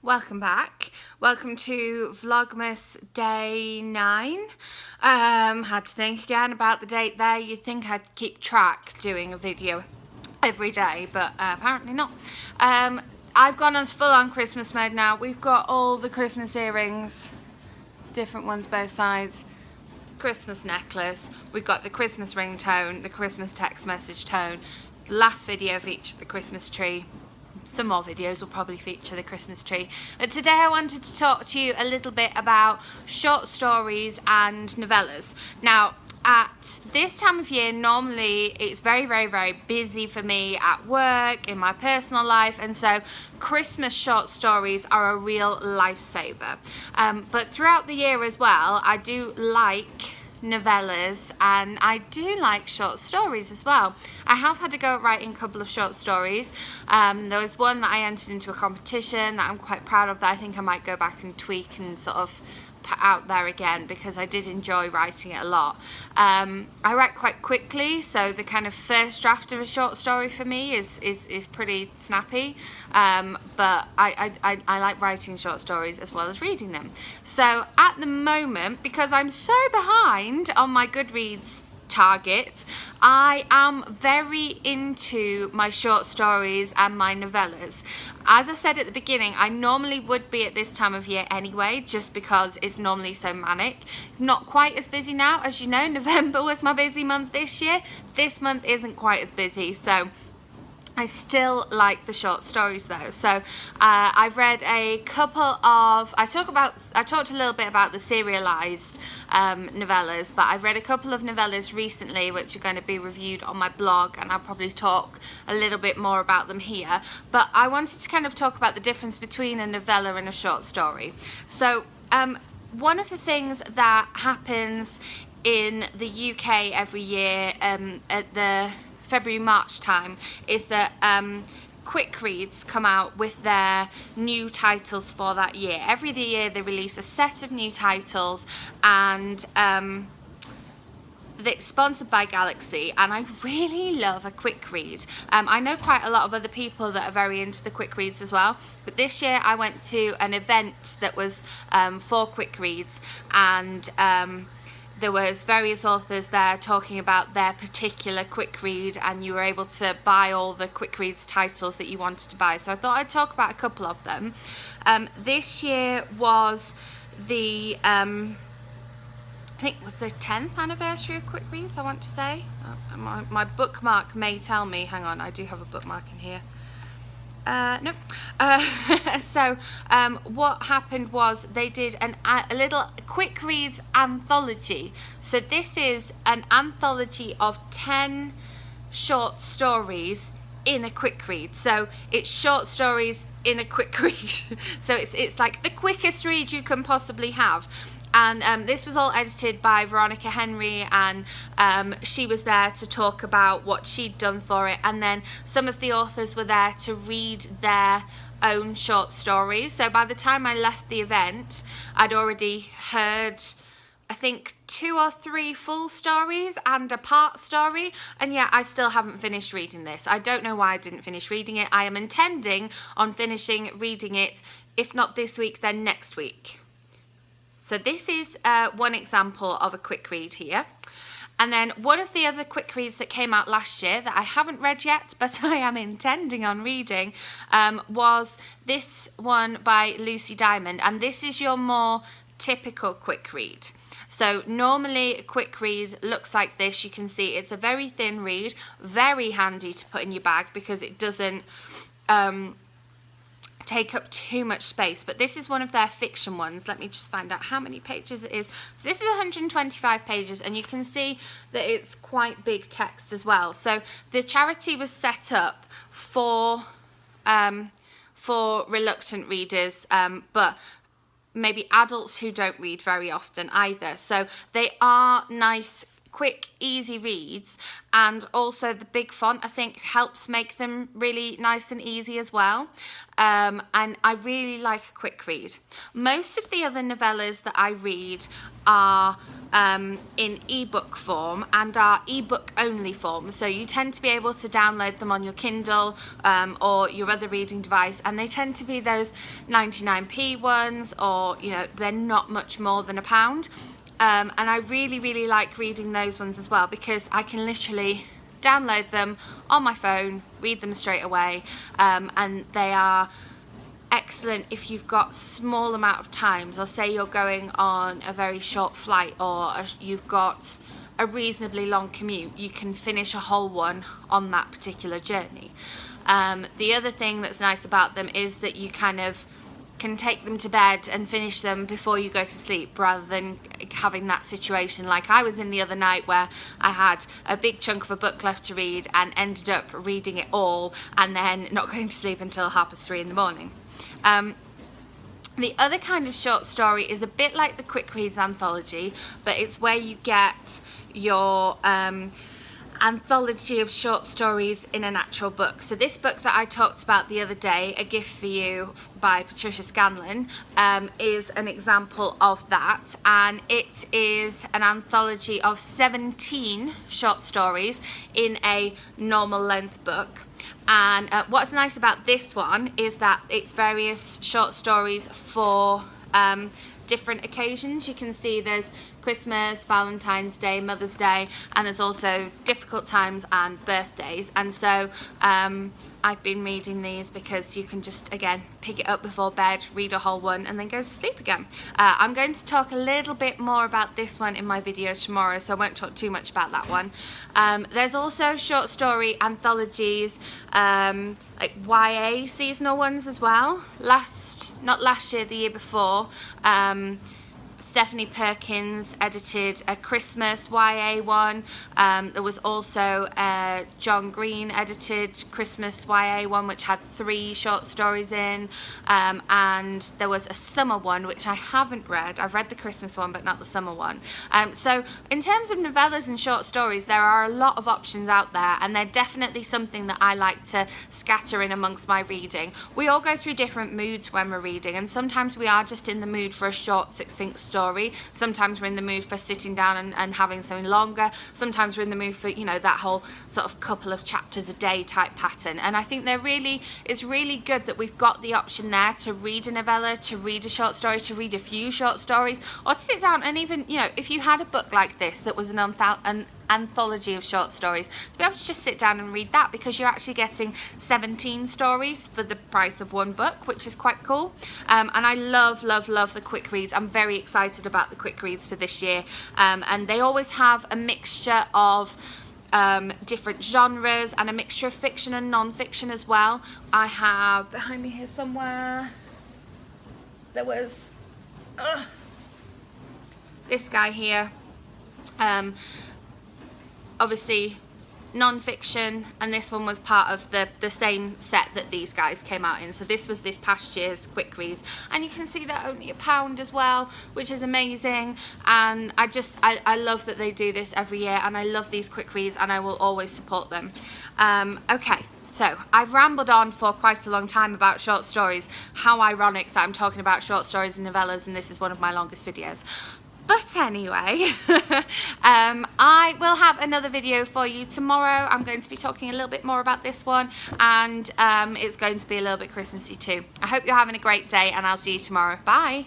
Welcome back. Welcome to Vlogmas day 9. Had to think again about the date there. You'd think I'd keep track doing a video every day, but apparently not. I've gone on full-on Christmas mode now. We've got all the Christmas earrings, different ones both sides, Christmas necklace, we've got the Christmas ringtone, the Christmas text message tone. The last video featured the Christmas tree. Some more videos will probably feature the Christmas tree. But today I wanted to talk to you a little bit about short stories and novellas. Now, at this time of year, normally it's very busy for me at work, in my personal life, and so Christmas short stories are a real lifesaver. But throughout the year as well, I do like novellas and I do like short stories as well. I have had to go at writing a couple of short stories. There was one that I entered into a competition that I'm quite proud of, that I think I might go back and tweak and sort of put out there again, because I did enjoy writing it a lot. I write quite quickly, so the kind of first draft of a short story for me is pretty snappy, but I like writing short stories as well as reading them. So at the moment, because I'm so behind on my Goodreads target, I am very into my short stories and my novellas. As I said at the beginning, I normally would be at this time of year anyway, just because it's normally so manic. Not quite as busy now. As you know, November was my busy month this year. This month isn't quite as busy, so I still like the short stories though. So I've read a couple of, I talked a little bit about the serialized novellas, but I've read a couple of novellas recently which are going to be reviewed on my blog, and I'll probably talk a little bit more about them here. But I wanted to kind of talk about the difference between a novella and a short story. So one of the things that happens in the UK every year at the February-March time is that Quick Reads come out with their new titles for that year. Every year they release a set of new titles, and it's sponsored by Galaxy, and I really love a quick read. I know quite a lot of other people that are very into the quick reads as well, but this year I went to an event that was for quick reads, and there was various authors there talking about their particular quick read, and you were able to buy all the quick reads titles that you wanted to buy. So I thought I'd talk about a couple of them. This year was the I think it was the 10th anniversary of Quick Reads, I want to say. My bookmark may tell me, hang on, I do have a bookmark in here. Nope. So what happened was they did a little Quick Reads anthology. So this is an anthology of 10 short stories in a quick read. So it's short stories in a quick read. So it's like the quickest read you can possibly have. And this was all edited by Veronica Henry, and she was there to talk about what she'd done for it, and then some of the authors were there to read their own short stories. So by the time I left the event, I'd already heard, I think, 2 or 3 full stories and a part story, and yet I still haven't finished reading this. I don't know why I didn't finish reading it. I am intending on finishing reading it, if not this week, then next week. So this is one example of a quick read here. And then one of the other quick reads that came out last year that I haven't read yet, but I am intending on reading, was this one by Lucy Diamond. And this is your more typical quick read. So normally a quick read looks like this. You can see it's a very thin read, very handy to put in your bag because it doesn't take up too much space. But this is one of their fiction ones. Let me just find out how many pages it is. So this is 125 pages, and you can see that it's quite big text as well. So the charity was set up for reluctant readers, but maybe adults who don't read very often either. So they are nice quick, easy reads, and also the big font I think helps make them really nice and easy as well. And I really like a quick read. Most of the other novellas that I read are in ebook form and are ebook only form, so you tend to be able to download them on your Kindle or your other reading device, and they tend to be those 99p ones, or you know, they're not much more than £1. And I really like reading those ones as well, because I can literally download them on my phone, read them straight away, and they are excellent if you've got small amount of times, or say you're going on a very short flight, or you've got a reasonably long commute. You can finish a whole one on that particular journey. The other thing that's nice about them is that you kind of can take them to bed and finish them before you go to sleep, rather than having that situation like I was in the other night, where I had a big chunk of a book left to read and ended up reading it all and then not going to sleep until 3:30 in the morning. The other kind of short story is a bit like the Quick Reads anthology, but it's where you get your anthology of short stories in an actual book. So this book that I talked about the other day, A Gift for You by Patricia Scanlon, is an example of that, and it is an anthology of 17 short stories in a normal length book. And what's nice about this one is that it's various short stories for different occasions. You can see there's Christmas, Valentine's Day, Mother's Day, and there's also difficult times and birthdays. And so I've been reading these because you can just, again, pick it up before bed, read a whole one, and then go to sleep again. I'm going to talk a little bit more about this one in my video tomorrow, so I won't talk too much about that one. There's also short story anthologies, like YA seasonal ones as well. Not last year, the year before, Stephanie Perkins edited a Christmas YA one. There was also a John Green edited Christmas YA one, which had 3 short stories in, and there was a summer one, which I haven't read. I've read the Christmas one, but not the summer one. So in terms of novellas and short stories, there are a lot of options out there, and they're definitely something that I like to scatter in amongst my reading. We all go through different moods when we're reading, and sometimes we are just in the mood for a short, succinct story. Sometimes we're in the mood for sitting down and having something longer. Sometimes we're in the mood for, you know, that whole sort of couple of chapters a day type pattern. And I think it's really good that we've got the option there to read a novella, to read a short story, to read a few short stories, or to sit down and even, you know, if you had a book like this that was an anthology of short stories, to be able to just sit down and read that, because you're actually getting 17 stories for the price of one book, which is quite cool. And I love the quick reads. I'm very excited about the quick reads for this year, and they always have a mixture of different genres and a mixture of fiction and non-fiction as well. I have behind me here somewhere, there was this guy here, obviously non-fiction, and this one was part of the same set that these guys came out in. So this was this past year's quick reads, and you can see they're only £1 as well, which is amazing. And I love that they do this every year, and I love these quick reads, and I will always support them. Okay, so I've rambled on for quite a long time about short stories. How ironic that I'm talking about short stories and novellas, and this is one of my longest videos. But anyway, I will have another video for you tomorrow. I'm going to be talking a little bit more about this one, and it's going to be a little bit Christmassy too. I hope you're having a great day, and I'll see you tomorrow. Bye.